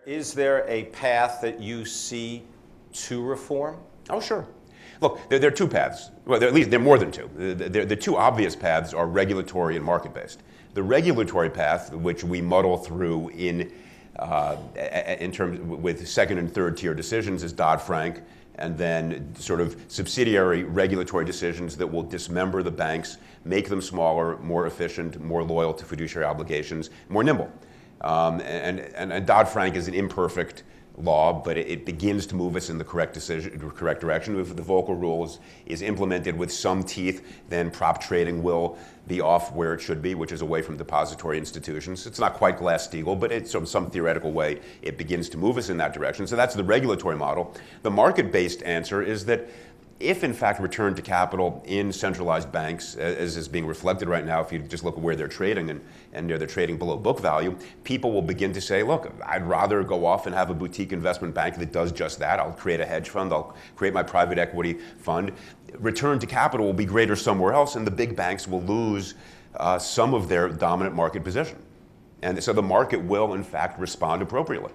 Is there a path that you see to reform? Oh, sure. Look, there are two paths. Well, at least there are more than two. The two obvious paths are regulatory and market-based. The regulatory path, which we muddle through in terms with second and third tier decisions, is Dodd-Frank, and then sort of subsidiary regulatory decisions that will dismember the banks, make them smaller, more efficient, more loyal to fiduciary obligations, more nimble. And Dodd-Frank is an imperfect law, but it begins to move us in the correct direction. If the Volcker Rule is implemented with some teeth, then prop trading will be off where it should be, which is away from depository institutions. It's not quite Glass-Steagall, but it's some theoretical way it begins to move us in that direction. So that's the regulatory model. The market-based answer is that if, in fact, return to capital in centralized banks, as is being reflected right now, if you just look at where they're trading and they're trading below book value, people will begin to say, look, I'd rather go off and have a boutique investment bank that does just that. I'll create a hedge fund. I'll create my private equity fund. Return to capital will be greater somewhere else, and the big banks will lose some of their dominant market position. And so the market will, in fact, respond appropriately.